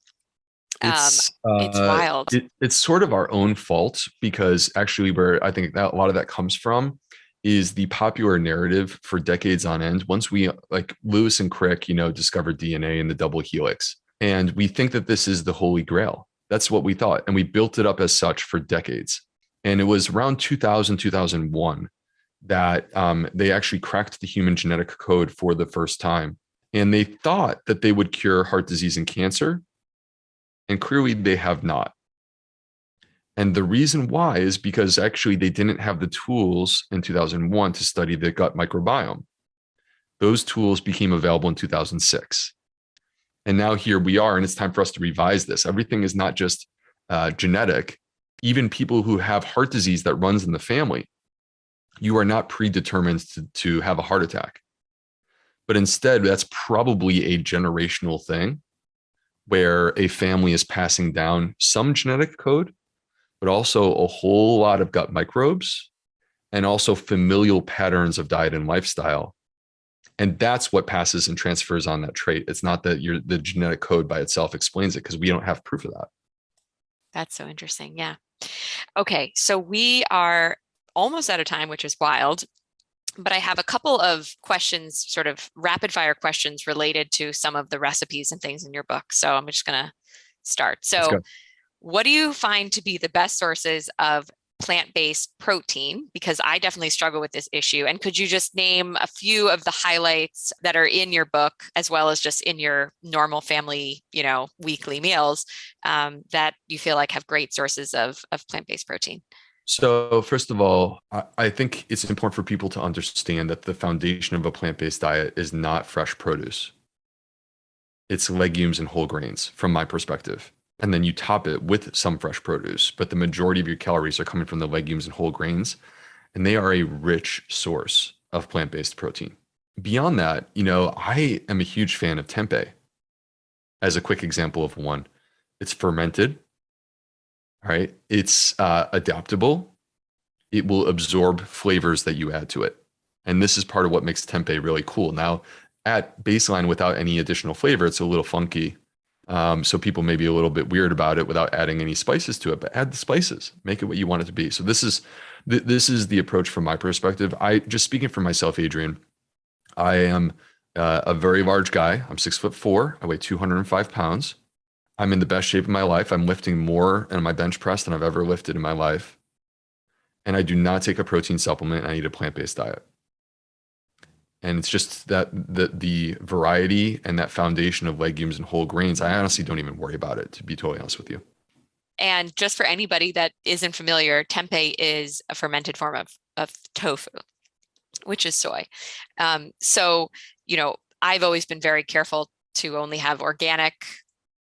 It's wild. It's sort of our own fault because actually where I think that a lot of that comes from is the popular narrative for decades on end. Once we, like Lewis and Crick, discovered DNA in the double helix, and we think that this is the holy grail. That's what we thought. And we built it up as such for decades. And it was around 2000, 2001 that they actually cracked the human genetic code for the first time. And they thought that they would cure heart disease and cancer. And clearly they have not. And the reason why is because actually they didn't have the tools in 2001 to study the gut microbiome. Those tools became available in 2006. And now here we are, and it's time for us to revise this. Everything is not just genetic. Even people who have heart disease that runs in the family, you are not predetermined to have a heart attack. But instead, that's probably a generational thing where a family is passing down some genetic code, but also a whole lot of gut microbes and also familial patterns of diet and lifestyle. And that's what passes and transfers on that trait. It's not that the genetic code by itself explains it because we don't have proof of that. That's so interesting. Yeah. Okay. So we are almost out of time, which is wild. But I have a couple of questions, sort of rapid fire questions related to some of the recipes and things in your book. So I'm just going to start. So what do you find to be the best sources of plant-based protein? Because I definitely struggle with this issue. And could you just name a few of the highlights that are in your book, as well as just in your normal family, weekly meals that you feel like have great sources of plant-based protein? So first of all, I think it's important for people to understand that the foundation of a plant-based diet is not fresh produce. It's legumes and whole grains from my perspective. And then you top it with some fresh produce, but the majority of your calories are coming from the legumes and whole grains, and they are a rich source of plant-based protein. Beyond that, I am a huge fan of tempeh as a quick example of one. It's fermented, right? It's adaptable. it will absorb flavors that you add to it. And this is part of what makes tempeh really cool. Now, at baseline, without any additional flavor, it's a little funky. So people may be a little bit weird about it without adding any spices to it, but add the spices, make it what you want it to be. So this is the approach from my perspective. Just speaking for myself, Adrian, I am a very large guy. I'm 6'4". I weigh 205 pounds. I'm in the best shape of my life. I'm lifting more in my bench press than I've ever lifted in my life. And I do not take a protein supplement. I eat a plant-based diet. And it's just that the variety and that foundation of legumes and whole grains, I honestly don't even worry about it, to be totally honest with you. And just for anybody that isn't familiar, tempeh is a fermented form of tofu, which is soy. So, I've always been very careful to only have organic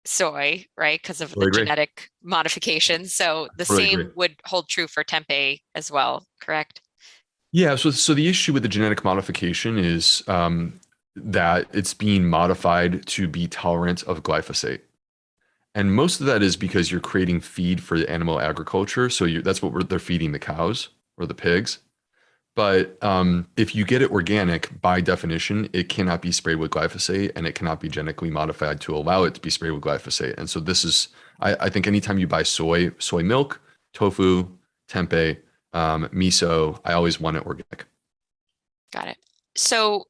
soy, right? Because of the genetic modifications. So the same would hold true for tempeh as well, correct? Yeah. So the issue with the genetic modification is that it's being modified to be tolerant of glyphosate. And most of that is because you're creating feed for the animal agriculture. So that's what they're feeding the cows or the pigs. But if you get it organic, by definition, it cannot be sprayed with glyphosate, and it cannot be genetically modified to allow it to be sprayed with glyphosate. And so this is, I think anytime you buy soy milk, tofu, tempeh, miso, I always want it organic. Got it. So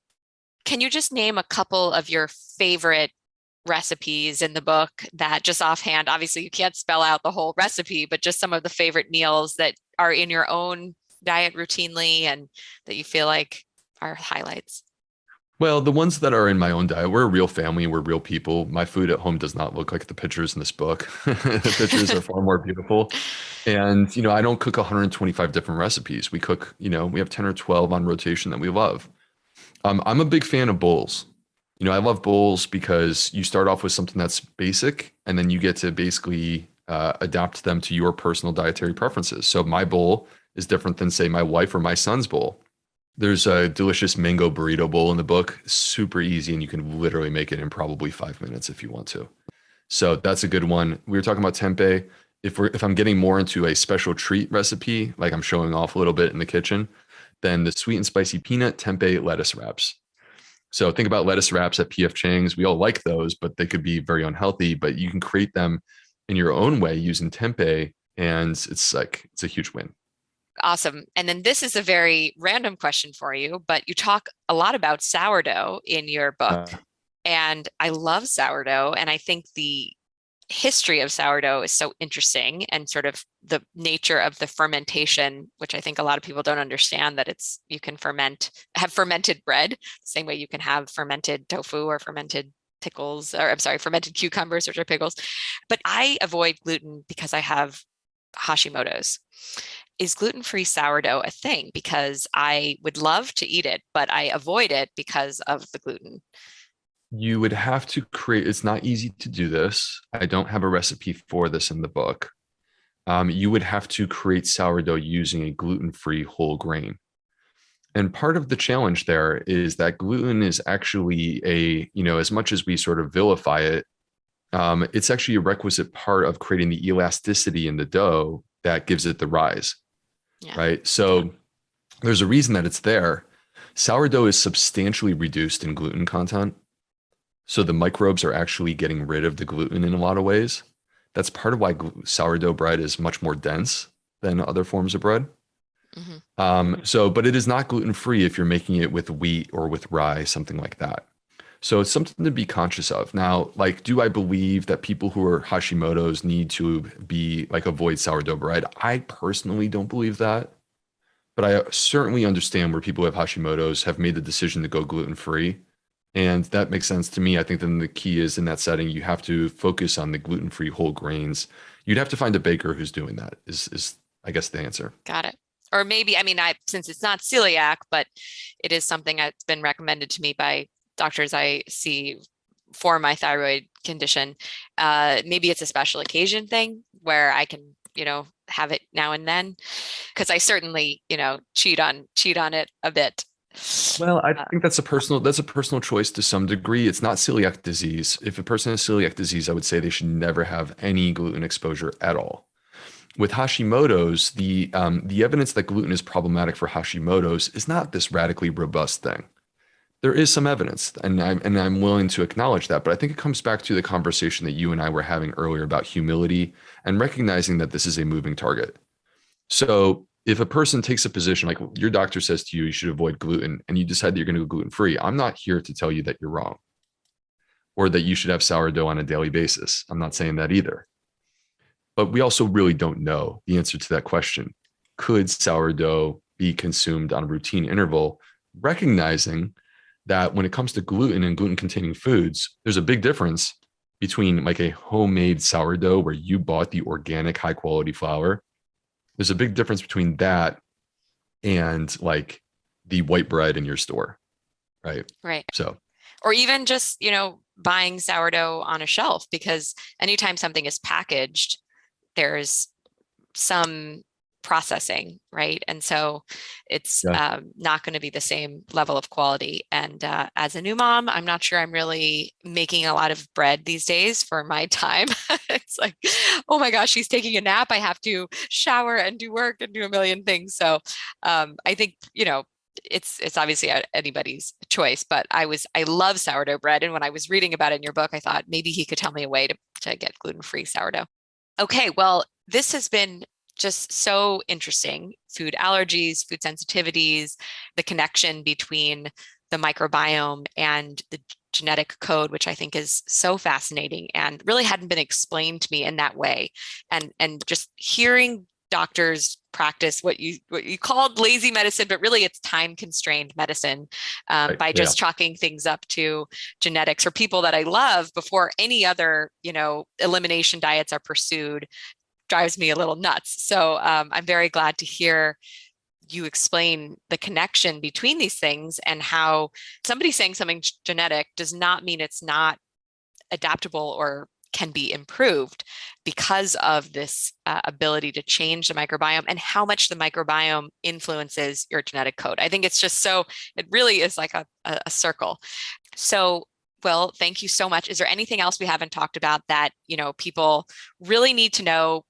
can you just name a couple of your favorite recipes in the book that, just offhand, obviously you can't spell out the whole recipe, but just some of the favorite meals that are in your own diet routinely and that you feel like are highlights? Well, the ones that are in my own diet, we're a real family, we're real people. My food at home does not look like the pictures in this book. The pictures are far more beautiful. And, I don't cook 125 different recipes. We cook, we have 10 or 12 on rotation that we love. I'm a big fan of bowls. I love bowls because you start off with something that's basic, and then you get to basically adapt them to your personal dietary preferences. So my bowl is different than, say, my wife or my son's bowl. There's a delicious mango burrito bowl in the book, super easy, and you can literally make it in probably 5 minutes if you want to. So that's a good one. We were talking about tempeh. If I'm getting more into a special treat recipe, like I'm showing off a little bit in the kitchen, then the sweet and spicy peanut tempeh lettuce wraps. So think about lettuce wraps at P.F. Chang's. We all like those, but they could be very unhealthy. But you can create them in your own way using tempeh, and it's a huge win. Awesome. And then this is a very random question for you, but you talk a lot about sourdough in your book. And I love sourdough. And I think the history of sourdough is so interesting, and sort of the nature of the fermentation, which I think a lot of people don't understand, that you can have fermented bread, the same way you can have fermented tofu or fermented pickles, or fermented cucumbers, which are pickles. But I avoid gluten because I have Hashimoto's. Is gluten-free sourdough a thing? Because I would love to eat it, but I avoid it because of the gluten. You would have to it's not easy to do this. I don't have a recipe for this in the book. You would have to create sourdough using a gluten-free whole grain. And part of the challenge there is that gluten is actually as much as we sort of vilify it, it's actually a requisite part of creating the elasticity in the dough that gives it the rise. Yeah. Right. So there's a reason that it's there. Sourdough is substantially reduced in gluten content. So the microbes are actually getting rid of the gluten in a lot of ways. That's part of why sourdough bread is much more dense than other forms of bread. Mm-hmm. But it is not gluten-free if you're making it with wheat or with rye, something like that. So it's something to be conscious of. Now, do I believe that people who are Hashimoto's need to be avoid sourdough bread? I personally don't believe that, but I certainly understand where people who have Hashimoto's have made the decision to go gluten-free. And that makes sense to me. I think then the key is, in that setting, you have to focus on the gluten-free whole grains. You'd have to find a baker who's doing that is I guess, the answer. Got it. Or maybe, since it's not celiac, but it is something that's been recommended to me by doctors I see for my thyroid condition. Maybe it's a special occasion thing where I can, have it now and then, because I certainly, cheat on it a bit. Well, I think that's a personal choice to some degree. It's not celiac disease. If a person has celiac disease, I would say they should never have any gluten exposure at all. with Hashimoto's, the evidence that gluten is problematic for Hashimoto's is not this radically robust thing. There is some evidence, and I'm willing to acknowledge that, but I think it comes back to the conversation that you and I were having earlier about humility and recognizing that this is a moving target. So if a person takes a position like your doctor says to you, you should avoid gluten, and you decide that you're going to go gluten-free, I'm not here to tell you that you're wrong or that you should have sourdough on a daily basis. I'm not saying that either. But we also really don't know the answer to that question. Could sourdough be consumed on a routine interval, recognizing that when it comes to gluten and gluten-containing foods, there's a big difference between like a homemade sourdough where you bought the organic high-quality flour. There's a big difference between that and like the white bread in your store, right? Right. So, or even just, buying sourdough on a shelf, because anytime something is packaged, there's some processing, right? And so it's not going to be the same level of quality. And as a new mom, I'm not sure I'm really making a lot of bread these days for my time. It's like, oh my gosh, she's taking a nap. I have to shower and do work and do a million things. So I think, it's obviously anybody's choice, but I love sourdough bread. And when I was reading about it in your book, I thought maybe he could tell me a way to get gluten-free sourdough. Okay, well, this has been just so interesting. Food allergies, food sensitivities, the connection between the microbiome and the genetic code, which I think is so fascinating and really hadn't been explained to me in that way. And just hearing doctors practice what you called lazy medicine, but really it's time constrained medicine by just chalking things up to genetics, or people that I love before any other, elimination diets are pursued, drives me a little nuts. So I'm very glad to hear you explain the connection between these things and how somebody saying something genetic does not mean it's not adaptable or can be improved because of this ability to change the microbiome and how much the microbiome influences your genetic code. I think it's just it really is like a circle. So, well, thank you so much. Is there anything else we haven't talked about that, people really need to know,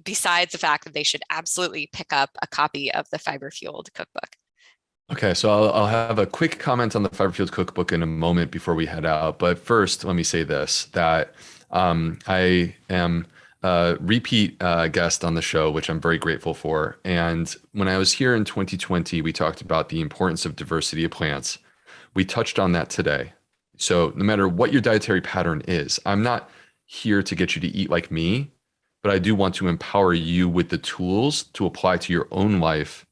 besides the fact that they should absolutely pick up a copy of the Fiber Fueled cookbook? Okay, so I'll have a quick comment on the Fiber Fueled cookbook in a moment before we head out. But first, let me say this, that I am a repeat guest on the show, which I'm very grateful for. And when I was here in 2020, we talked about the importance of diversity of plants. We touched on that today. So no matter what your dietary pattern is, I'm not here to get you to eat like me, but I do want to empower you with the tools to apply to your own life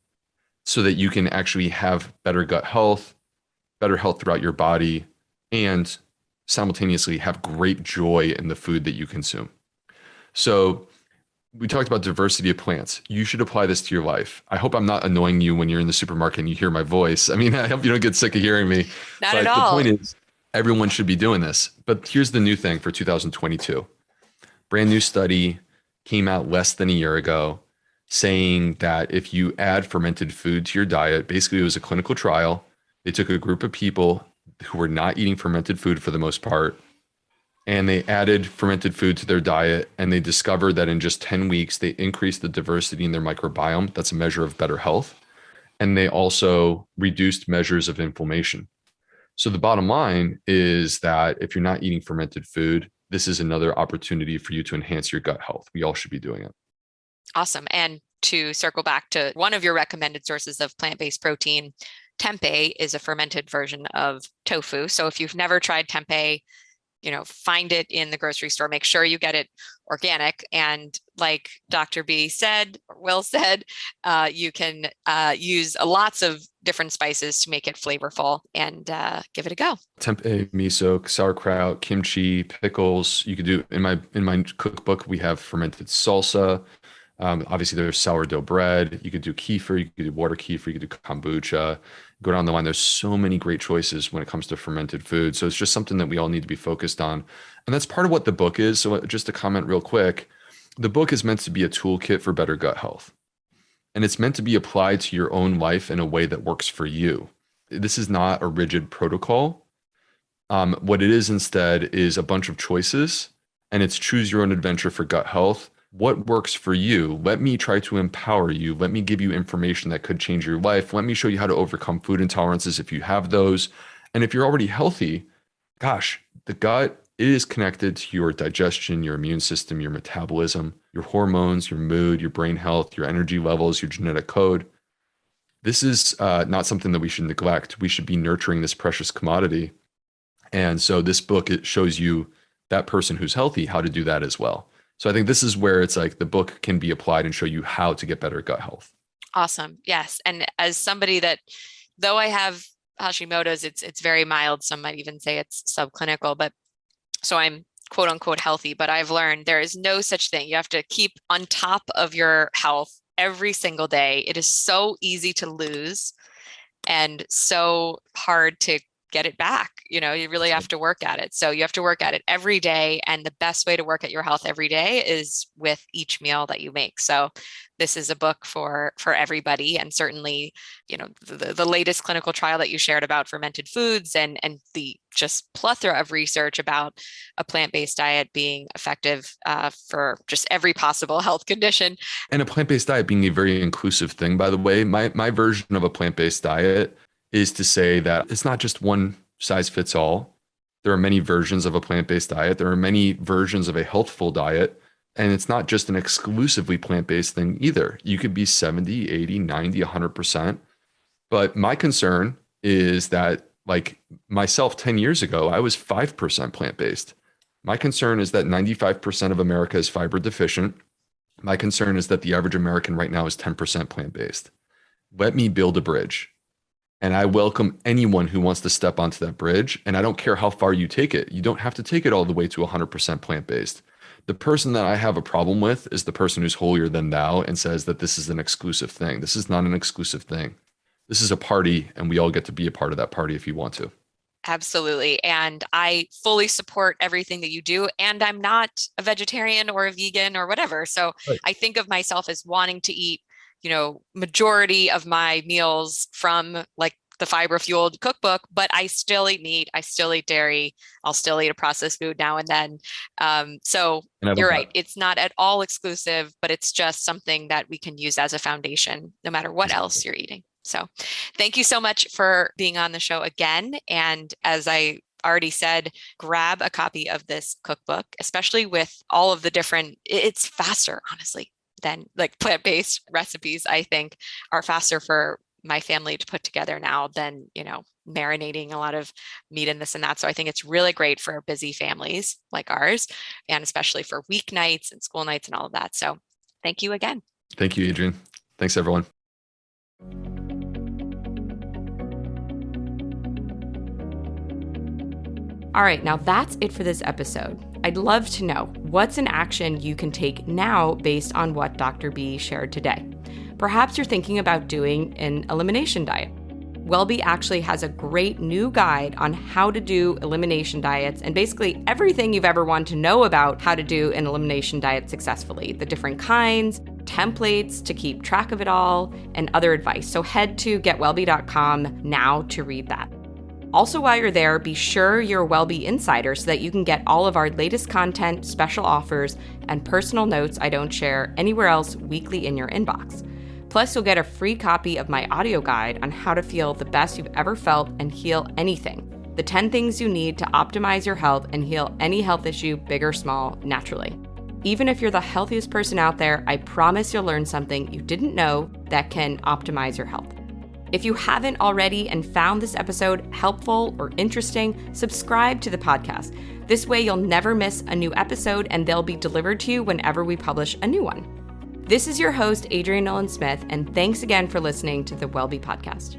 so that you can actually have better gut health, better health throughout your body, and simultaneously have great joy in the food that you consume. So we talked about diversity of plants. You should apply this to your life. I hope I'm not annoying you when you're in the supermarket and you hear my voice. I mean, I hope you don't get sick of hearing me. Not at all. The point is, everyone should be doing this. But here's the new thing for 2022. Brand new study came out less than a year ago saying that if you add fermented food to your diet, basically it was a clinical trial. They took a group of people who were not eating fermented food for the most part, and they added fermented food to their diet, and they discovered that in just 10 weeks, they increased the diversity in their microbiome. That's a measure of better health. And they also reduced measures of inflammation. So the bottom line is that if you're not eating fermented food, this is another opportunity for you to enhance your gut health. We all should be doing it. Awesome. And to circle back to one of your recommended sources of plant-based protein, tempeh is a fermented version of tofu. So if you've never tried tempeh, find it in the grocery store. Make sure you get it organic. And like Dr. B said, or Will said, you can use lots of different spices to make it flavorful and give it a go. Tempeh, miso, sauerkraut, kimchi, pickles. You could do in my cookbook. We have fermented salsa. Obviously, there's sourdough bread. You could do kefir. You could do water kefir. You could do kombucha. Go down the line. There's so many great choices when it comes to fermented food. So it's just something that we all need to be focused on. And that's part of what the book is. So just to comment real quick, the book is meant to be a toolkit for better gut health. And it's meant to be applied to your own life in a way that works for you. This is not a rigid protocol. What it is instead is a bunch of choices, and it's choose your own adventure for gut health what works for you. Let me try to empower you. Let me give you information that could change your life. Let me show you how to overcome food intolerances if you have those. And if you're already healthy, gosh, the gut is connected to your digestion, your immune system, your metabolism, your hormones, your mood, your brain health, your energy levels, your genetic code. This is not something that we should neglect. We should be nurturing this precious commodity. And so this book, it shows you that person who's healthy, how to do that as well. So I think this is where it's like the book can be applied and show you how to get better gut health. Awesome. Yes. And as somebody that, though I have Hashimoto's, it's very mild. Some might even say it's subclinical, but so I'm quote unquote healthy, but I've learned there is no such thing. You have to keep on top of your health every single day. It is so easy to lose and so hard to get it back. You really have to work at it. So you have to work at it every day. And the best way to work at your health every day is with each meal that you make. So this is a book for everybody. And certainly, the latest clinical trial that you shared about fermented foods and the just plethora of research about a plant-based diet being effective for just every possible health condition. And a plant-based diet being a very inclusive thing, by the way. My version of a plant-based diet is to say that it's not just one size fits all. There are many versions of a plant-based diet. There are many versions of a healthful diet. And it's not just an exclusively plant-based thing either. You could be 70, 80, 90, 100%. But my concern is that, like myself 10 years ago, I was 5% plant-based. My concern is that 95% of America is fiber deficient. My concern is that the average American right now is 10% plant-based. Let me build a bridge. And I welcome anyone who wants to step onto that bridge. And I don't care how far you take it. You don't have to take it all the way to 100% plant-based. The person that I have a problem with is the person who's holier than thou and says that this is an exclusive thing. This is not an exclusive thing. This is a party, and we all get to be a part of that party if you want to. Absolutely. And I fully support everything that you do. And I'm not a vegetarian or a vegan or whatever. So right. I think of myself as wanting to eat majority of my meals from like the fiber fueled cookbook, but I still eat meat. I still eat dairy. I'll still eat a processed food now and then. So you're right. It's not at all exclusive, but it's just something that we can use as a foundation, no matter what else you're eating. So thank you so much for being on the show again. And as I already said, grab a copy of this cookbook, especially with all of the different, it's faster, honestly, than like plant-based recipes, I think are faster for my family to put together now than, marinating a lot of meat in this and that. So I think it's really great for busy families like ours, and especially for weeknights and school nights and all of that. So thank you again. Thank you, Adrienne. Thanks, everyone. All right, now that's it for this episode. I'd love to know what's an action you can take now based on what Dr. B shared today. Perhaps you're thinking about doing an elimination diet. Wellbe actually has a great new guide on how to do elimination diets and basically everything you've ever wanted to know about how to do an elimination diet successfully, the different kinds, templates to keep track of it all, and other advice. So head to getwellbe.com now to read that. Also, while you're there, be sure you're a Wellbe Insider so that you can get all of our latest content, special offers, and personal notes I don't share anywhere else weekly in your inbox. Plus, you'll get a free copy of my audio guide on how to feel the best you've ever felt and heal anything. The 10 things you need to optimize your health and heal any health issue, big or small, naturally. Even if you're the healthiest person out there, I promise you'll learn something you didn't know that can optimize your health. If you haven't already and found this episode helpful or interesting, subscribe to the podcast. This way you'll never miss a new episode and they'll be delivered to you whenever we publish a new one. This is your host, Adrienne Nolan-Smith, and thanks again for listening to the Wellbe Podcast.